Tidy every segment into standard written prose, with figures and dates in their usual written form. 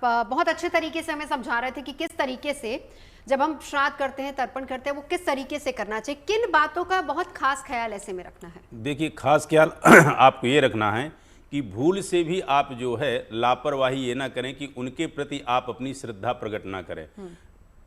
बहुत अच्छे तरीके से हमें समझा रहे थे कि किस तरीके से जब हम श्राद्ध करते हैं, तर्पण करते हैं, वो किस तरीके से करना चाहिए, किन बातों का बहुत खास ख्याल ऐसे में रखना है। देखिए, खास ख्याल आपको ये रखना है कि भूल से भी आप जो है लापरवाही ये ना करें कि उनके प्रति आप अपनी श्रद्धा प्रकट ना करें।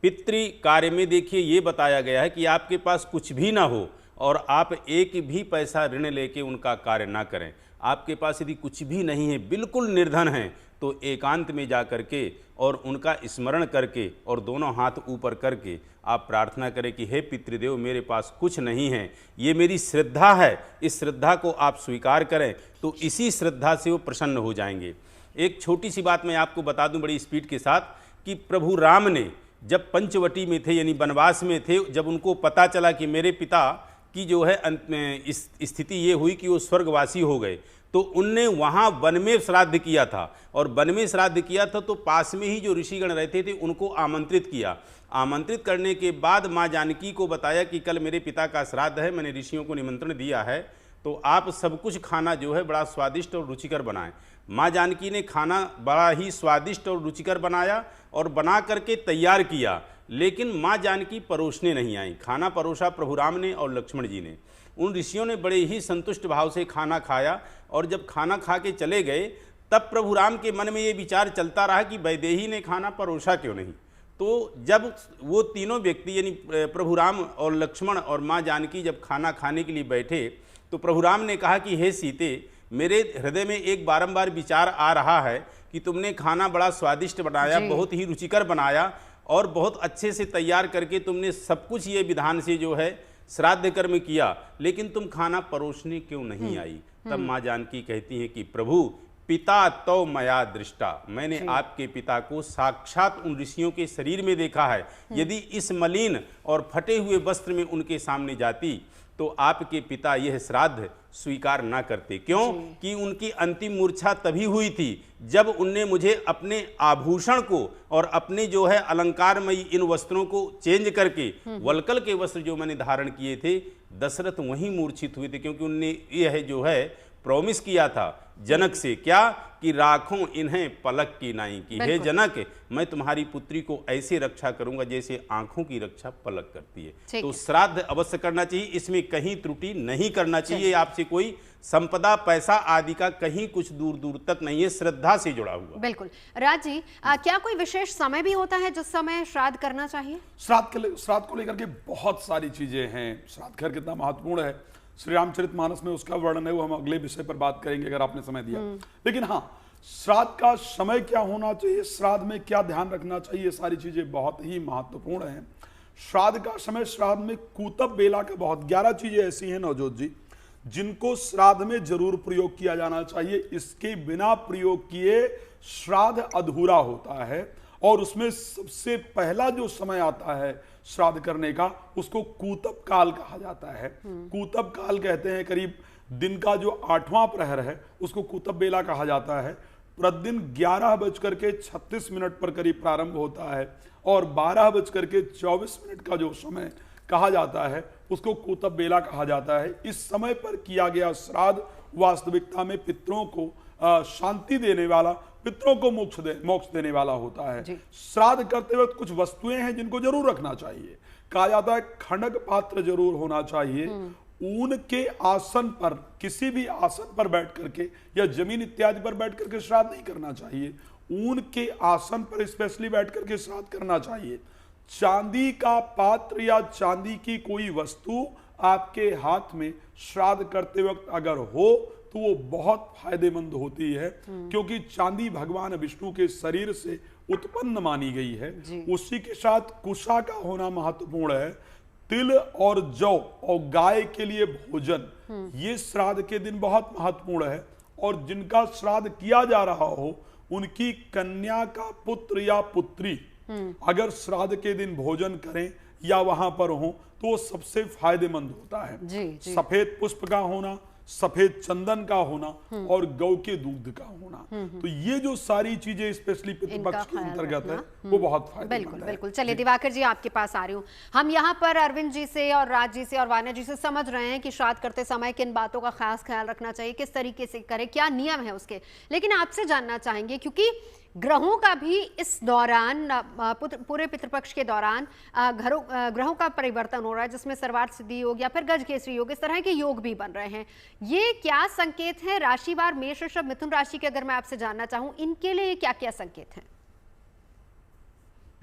पितृ कार्य में देखिए ये बताया गया है कि आपके पास कुछ भी ना हो और आप एक भी पैसा ऋण लेके उनका कार्य ना करें। आपके पास यदि कुछ भी नहीं है, बिल्कुल निर्धन हैं, तो एकांत में जा करके और उनका स्मरण करके और दोनों हाथ ऊपर करके आप प्रार्थना करें कि हे पितृदेव, मेरे पास कुछ नहीं है, ये मेरी श्रद्धा है, इस श्रद्धा को आप स्वीकार करें, तो इसी श्रद्धा से वो प्रसन्न हो जाएंगे। एक छोटी सी बात मैं आपको बता दूं बड़ी स्पीड के साथ कि प्रभु राम ने जब पंचवटी में थे यानी वनवास में थे, जब उनको पता चला कि मेरे पिता की जो है अंत में इस स्थिति ये हुई कि वो स्वर्गवासी हो गए, तो उनने वहाँ वन में श्राद्ध किया था। और वन में श्राद्ध किया था तो पास में ही जो ऋषिगण रहते थे उनको आमंत्रित किया। आमंत्रित करने के बाद माँ जानकी को बताया कि कल मेरे पिता का श्राद्ध है, मैंने ऋषियों को निमंत्रण दिया है, तो आप सब कुछ खाना जो है बड़ा स्वादिष्ट और रुचिकर बनाएं। माँ जानकी ने खाना बड़ा ही स्वादिष्ट और रुचिकर बनाया और बना करके तैयार किया, लेकिन माँ जानकी परोसने नहीं आई। खाना परोसा प्रभु राम ने और लक्ष्मण जी ने। उन ऋषियों ने बड़े ही संतुष्ट भाव से खाना खाया और जब खाना खा के चले गए तब प्रभु राम के मन में ये विचार चलता रहा कि वैदेही ने खाना परोसा क्यों नहीं। तो जब वो तीनों व्यक्ति यानी प्रभु राम और लक्ष्मण और माँ जानकी जब खाना खाने के लिए बैठे तो प्रभु राम ने कहा कि हे सीते, मेरे हृदय में एक बारंबार विचार आ रहा है कि तुमने खाना बड़ा स्वादिष्ट बनाया, बहुत ही रुचिकर बनाया और बहुत अच्छे से तैयार करके तुमने सब कुछ ये विधान से जो है श्राद्ध कर्म किया, लेकिन तुम खाना परोसने क्यों नहीं आई। तब माँ जानकी कहती हैं कि प्रभु, पिता तो मया दृष्टा, मैंने आपके पिता को साक्षात उन ऋषियों के शरीर में देखा है। यदि इस मलिन और फटे हुए वस्त्र में उनके सामने जाती तो आपके पिता यह श्राद्ध स्वीकार ना करते। क्यों कि उनकी अंतिम मूर्छा तभी हुई थी जब उनने मुझे अपने आभूषण को और अपने जो है अलंकारमयी इन वस्त्रों को चेंज करके वलकल के वस्त्र जो मैंने धारण किए थे, दशरथ वहीं मूर्छित हुए थे, क्योंकि उनने यह जो है प्रॉमिस किया था जनक से, क्या कि राखों इन्हें पलक की नाई की। हे जनक, मैं तुम्हारी पुत्री को ऐसे रक्षा करूंगा जैसे आंखों की रक्षा पलक करती है। तो श्राद्ध अवश्य करना चाहिए, इसमें कहीं त्रुटि नहीं करना चाहिए। आपसे कोई संपदा, पैसा आदि का कहीं कुछ दूर दूर तक नहीं है, श्रद्धा से जुड़ा हुआ। बिल्कुल। राज जी, क्या कोई विशेष समय भी होता है जिस समय श्राद्ध करना चाहिए? श्राद्ध को लेकर के बहुत सारी चीजें हैं। श्राद्ध घर कितना महत्वपूर्ण है, श्री रामचरितमानस में उसका वर्णन है, वो हम अगले विषय पर बात करेंगे अगर आपने समय दिया। लेकिन हाँ, श्राद्ध का समय क्या होना चाहिए, श्राद्ध में क्या ध्यान रखना चाहिए, सारी चीजें बहुत ही महत्वपूर्ण हैं। श्राद्ध का समय, श्राद्ध में कूतब बेला का बहुत 11 चीजें ऐसी हैं नवजोत जी जिनको श्राद्ध में जरूर प्रयोग किया जाना चाहिए। इसके बिना प्रयोग किए श्राद्ध अधूरा होता है। और उसमें सबसे पहला जो समय आता है श्राद्ध करने का, उसको कूतब काल कहा जाता है। कूतब काल कहते हैं करीब दिन का जो 8वां प्रहर है उसको कूतब बेला कहा जाता है। प्रतिदिन 11:36 पर करीब प्रारंभ होता है और 12:24 का जो समय कहा जाता है उसको कूतब बेला कहा जाता है। इस समय पर किया गया श्राद्ध वास्तविकता में पितरों को शांति देने वाला, पितरों को मोक्ष देने वाला होता है। श्राद्ध करते वक्त कुछ वस्तुएं हैं जिनको जरूर रखना चाहिए। कहा जाता है खड़ग पात्र जरूर होना चाहिए। ऊन के आसन पर, किसी भी आसन पर बैठ करके या जमीन इत्यादि पर बैठ करके श्राद्ध नहीं करना चाहिए। ऊन के आसन पर स्पेशली बैठ करके श्राद्ध करना चाहिए। चांदी का पात्र या चांदी की कोई वस्तु आपके हाथ में श्राद्ध करते वक्त अगर हो तो वो बहुत फायदेमंद होती है, क्योंकि चांदी भगवान विष्णु के शरीर से उत्पन्न मानी गई है। उसी के साथ कुशा का होना महत्वपूर्ण है। तिल और जौ और गाय के लिए भोजन, ये श्राद्ध के दिन बहुत महत्वपूर्ण है। और जिनका श्राद्ध किया जा रहा हो उनकी कन्या का पुत्र या पुत्री अगर श्राद्ध के दिन भोजन करें या वहां पर हो तो सबसे फायदेमंद होता है। सफेद पुष्प का होना, सफेद चंदन का होना और गौ के दूध का होना, तो ये जो सारी चीजें स्पेशली पितृपक्ष के अंतर्गत है वो बहुत फायदेमंद है। बिल्कुल। चलिए दिवाकर जी, आपके पास आ रही हूँ। हम यहाँ पर अरविंद जी से और राज जी से और वान्या जी से समझ रहे हैं कि श्राद्ध करते समय किन बातों का खास ख्याल रखना चाहिए, किस तरीके से करें, क्या नियम है उसके। लेकिन आपसे जानना चाहेंगे, क्योंकि ग्रहों का भी इस दौरान पूरे पितृपक्ष के दौरान ग्रहों का परिवर्तन हो रहा है, जिसमें सर्वार्थ सिद्धि योग या फिर गजकेसरी योग, इस तरह के योग भी बन रहे हैं। ये क्या संकेत है राशिवार? मेष, वृषभ, मिथुन राशि के अगर मैं आपसे जानना चाहूं, इनके लिए क्या क्या संकेत हैं?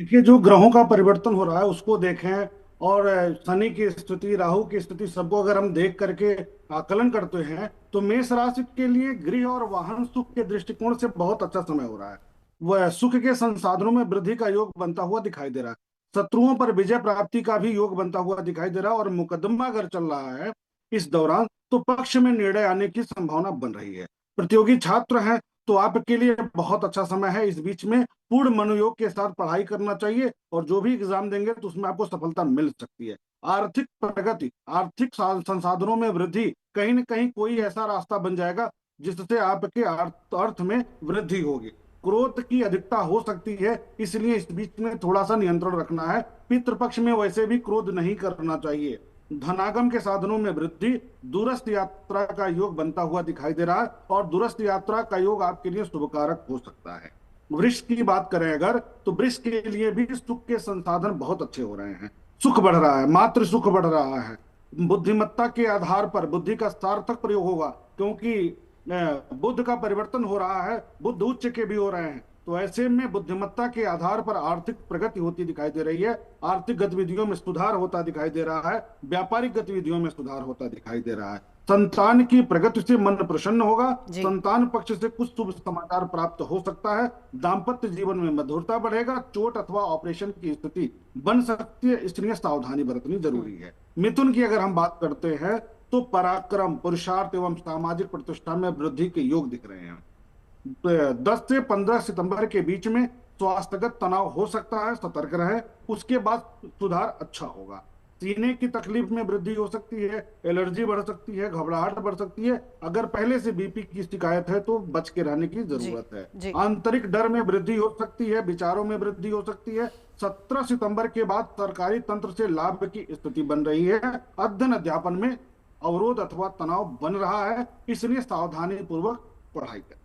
देखिए, जो ग्रहों का परिवर्तन हो रहा है उसको देखें, और शनि की स्थिति, राहु की स्थिति, सबको अगर हम देख करके आकलन करते हैं तो मेष राशि के लिए गृह और वाहन सुख के दृष्टिकोण से बहुत अच्छा समय हो रहा है। वह सुख के संसाधनों में वृद्धि का योग बनता हुआ दिखाई दे रहा है। शत्रुओं पर विजय प्राप्ति का भी योग बनता हुआ दिखाई दे रहा है, और मुकदमा अगर चल रहा है इस दौरान तो पक्ष में निर्णय आने की संभावना बन रही है। प्रतियोगी छात्र हैं तो आपके लिए बहुत अच्छा समय है। इस बीच में पूर्ण मनोयोग के साथ पढ़ाई करना चाहिए, और जो भी एग्जाम देंगे तो उसमें आपको सफलता मिल सकती है। आर्थिक प्रगति, आर्थिक संसाधनों में वृद्धि, कहीं न कहीं कोई ऐसा रास्ता बन जाएगा जिससे आपके अर्थ में वृद्धि होगी। क्रोध की अधिकता हो सकती है, इसलिए इस बीच में थोड़ा सा नियंत्रण रखना है। पितृपक्ष में वैसे भी क्रोध नहीं करना चाहिए। धनागम के साधनों में वृद्धि, दूरस्थ यात्रा का योग बनता हुआ दिखाई दे रहा है, और दूरस्थ यात्रा का योग आपके लिए शुभकारक हो सकता है। वृक्ष की बात करें अगर, तो वृक्ष के लिए भी सुख के संसाधन बहुत अच्छे हो रहे हैं। सुख बढ़ रहा है, मातृ सुख बढ़ रहा है। बुद्धिमत्ता के आधार पर बुद्धि का सार्थक प्रयोग होगा, क्योंकि बुद्ध का परिवर्तन हो रहा है, बुद्ध उच्च के भी हो रहे हैं। तो ऐसे में बुद्धिमत्ता के आधार पर आर्थिक प्रगति होती दिखाई दे रही है। आर्थिक गतिविधियों में सुधार होता दिखाई दे रहा है, व्यापारिक गतिविधियों में सुधार होता दिखाई दे रहा है। संतान की प्रगति से मन प्रसन्न होगा। संतान पक्ष से कुछ शुभ समाचार प्राप्त हो सकता है। दाम्पत्य जीवन में मधुरता बढ़ेगा। चोट अथवा ऑपरेशन की स्थिति बन सकती है, इसलिए सावधानी बरतनी जरूरी है। मिथुन की अगर हम बात करते हैं तो पराक्रम, पुरुषार्थ एवं सामाजिक प्रतिष्ठा में वृद्धि के योग दिख रहे हैं। 10 से 15 सितंबर के बीच में स्वास्थ्यगत तनाव हो सकता है, सतर्क रहें। उसके बाद सुधार अच्छा होगा। सीने की तकलीफ में वृद्धि हो सकती है, एलर्जी बढ़ सकती है, घबराहट बढ़ सकती है। अगर पहले से बीपी की शिकायत है तो बच के रहने की जरूरत है। आंतरिक डर में वृद्धि हो सकती है, विचारों में वृद्धि हो सकती है। 17 सितंबर के बाद सरकारी तंत्र से लाभ की स्थिति बन रही है। अध्ययन अध्यापन में अवरोध अथवा तनाव बन रहा है, इसलिए सावधानी पूर्वक पढ़ाई करें।